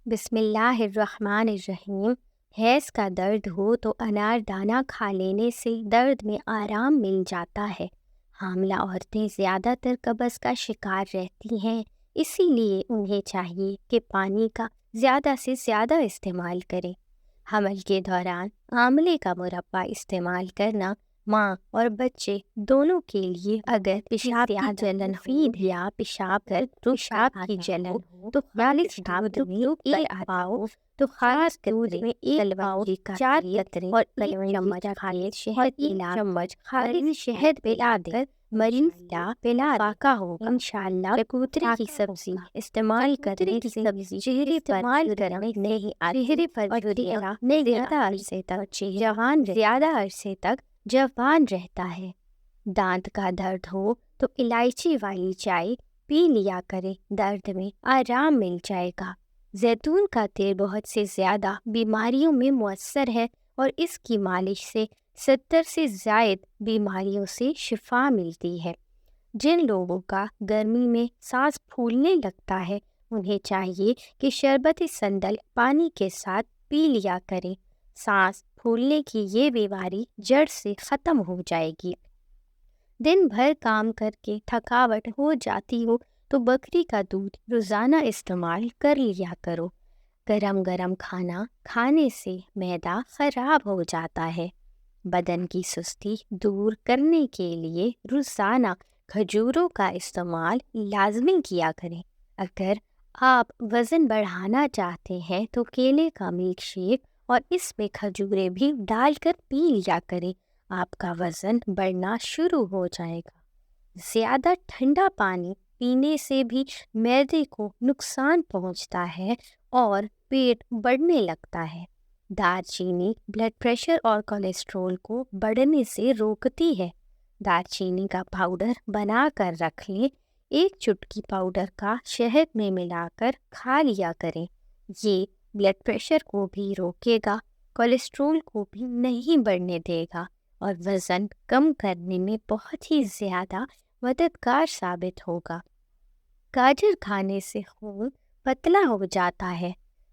بسم اللہ الرحمن الرحیم۔ حیض کا درد ہو تو انار دانہ کھا لینے سے درد میں آرام مل جاتا ہے۔ حاملہ عورتیں زیادہ تر قبض کا شکار رہتی ہیں، اسی لیے انہیں چاہیے کہ پانی کا زیادہ سے زیادہ استعمال کریں۔ حمل کے دوران آملے کا مربع استعمال کرنا ماں اور بچے دونوں کے لیے، اگر پیشاب کی جلن مفید یا پیشاب کی جلن ہو تو خالص دودھ میں ایک پاؤ تو خاص دودھ میں ایک پاؤ 4 قطرے اور 1 چمچ خالص شہد ملا چمچ خالص شہد پلا کر مریض کا پلا پاکا ہوگا۔ انشاءاللہ کبوتری کی سبزی استعمال کرنے سے چہرے پر گرمی نہیں آتی، چہرے پر زیادہ عرصے تک جوان رہتا ہے۔ دانت کا درد ہو تو الائچی والی چائے پی لیا کرے، درد میں آرام مل جائے گا۔ زیتون کا تیل بہت سے زیادہ بیماریوں میں مؤثر ہے اور اس کی مالش سے 70 سے زائد بیماریوں سے شفا ملتی ہے۔ جن لوگوں کا گرمی میں سانس پھولنے لگتا ہے انہیں چاہیے کہ شربت سندل پانی کے ساتھ پی لیا کریں، سانس پھولنے کی یہ بیماری جڑ سے ختم ہو جائے گی۔ دن بھر کام کر کے تھکاوٹ ہو جاتی ہو تو بکری کا دودھ روزانہ استعمال کر لیا کرو۔ گرم گرم کھانا کھانے سے معدہ خراب ہو جاتا ہے۔ بدن کی سستی دور کرنے کے لیے روزانہ کھجوروں کا استعمال لازمی کیا کریں۔ اگر آپ وزن بڑھانا چاہتے ہیں تو کیلے کا ملک شیک اور اس میں کھجوریں بھی ڈال کر پی لیا کریں، آپ کا وزن بڑھنا شروع ہو جائے گا۔ زیادہ ٹھنڈا پانی پینے سے بھی معدے کو نقصان پہنچتا ہے اور پیٹ بڑھنے لگتا ہے۔ دار چینی بلڈ پریشر اور کولیسٹرول کو بڑھنے سے روکتی ہے۔ دار چینی کا پاؤڈر بنا کر رکھ لیں، 1 چٹکی پاؤڈر کا شہد میں ملا کر کھا لیا کریں، یہ بلڈ پریشر کو بھی روکے گا، کولیسٹرول کو بھی نہیں بڑھنے دے گا اور وزن کم کرنے میں بہت ہی زیادہ مددگار ثابت ہوگا۔ گاجر کھانے سے خون پتلا ہو جاتا ہے۔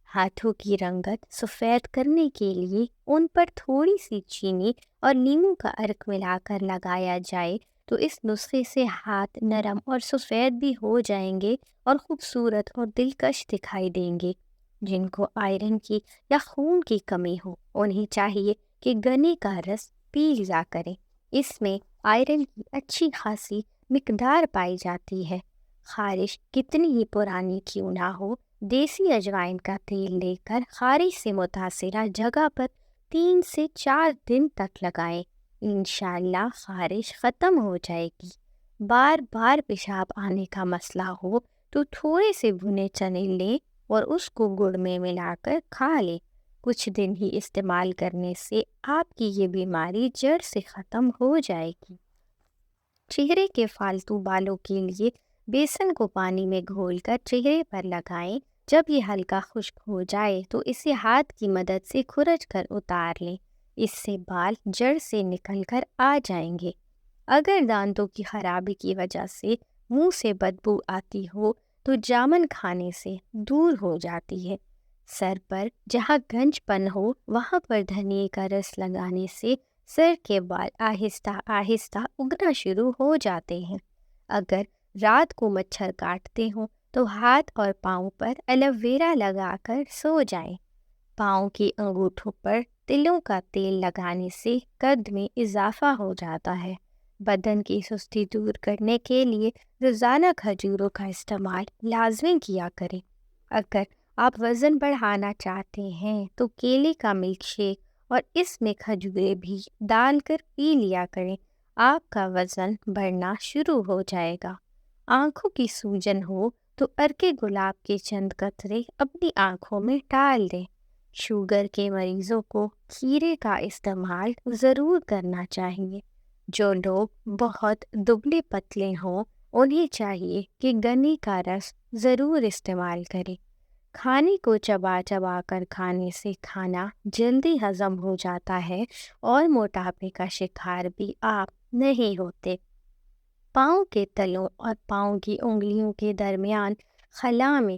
ہاتھوں کی رنگت سفید کرنے کے لیے ان پر تھوڑی سی چینی اور نیمبو کا عرق ملا کر لگایا جائے تو اس نسخے سے ہاتھ نرم اور سفید بھی ہو جائیں گے اور خوبصورت اور دلکش دکھائی دیں گے۔ جن کو آئرن کی یا خون کی کمی ہو انہیں چاہیے کہ گنے کا رس پی لیا کریں، اس میں آئرن کی اچھی خاصی مقدار پائی جاتی ہے۔ خارش کتنی ہی پرانی کیوں نہ ہو، دیسی اجوائن کا تیل لے کر خارش سے متاثرہ جگہ پر 3 سے 4 دن تک لگائیں، انشاءاللہ خارش ختم ہو جائے گی۔ بار بار پیشاب آنے کا مسئلہ ہو تو تھوڑے سے بھنے چنے لیں اور اس کو گڑ میں ملا کر کھا لیں، کچھ دن ہی استعمال کرنے سے آپ کی یہ بیماری جڑ سے ختم ہو جائے گی۔ چہرے کے فالتو بالوں کے لیے بیسن کو پانی میں گھول کر چہرے پر لگائیں، جب یہ ہلکا خشک ہو جائے تو اسے ہاتھ کی مدد سے کھرچ کر اتار لیں، اس سے بال جڑ سے نکل کر آ جائیں گے۔ اگر دانتوں کی خرابی کی وجہ سے منہ سے بدبو آتی ہو تو جامن کھانے سے دور ہو جاتی ہے۔ سر پر جہاں گنج پن ہو وہاں پر دھنیے کا رس لگانے سے سر کے بال آہستہ آہستہ اگنا شروع ہو جاتے ہیں۔ اگر رات کو مچھر کاٹتے ہوں تو ہاتھ اور پاؤں پر ایلو ویرا لگا کر سو جائیں۔ پاؤں کی انگوٹھوں پر تلوں کا تیل لگانے سے قد میں اضافہ ہو جاتا ہے۔ بدن کی سستی دور کرنے کے لیے روزانہ کھجوروں کا استعمال لازمی کیا کریں۔ اگر آپ وزن بڑھانا چاہتے ہیں تو کیلے کا ملک شیک اور اس میں کھجوریں بھی ڈال کر پی لیا کریں، آپ کا وزن بڑھنا شروع ہو جائے گا۔ آنکھوں کی سوجن ہو تو عرق گلاب کے چند قطرے اپنی آنکھوں میں ڈال دیں۔ شوگر کے مریضوں کو کھیرے کا استعمال ضرور کرنا چاہیے۔ جو لوگ بہت دبلے پتلے ہوں انہیں چاہیے کہ گنے کا رس ضرور استعمال کریں۔ کھانے کو چبا چبا کر کھانے سے کھانا جلدی ہضم ہو جاتا ہے اور موٹاپے کا شکار بھی آپ نہیں ہوتے۔ پاؤں کے تلوں اور پاؤں کی انگلیوں کے درمیان خلا میں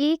1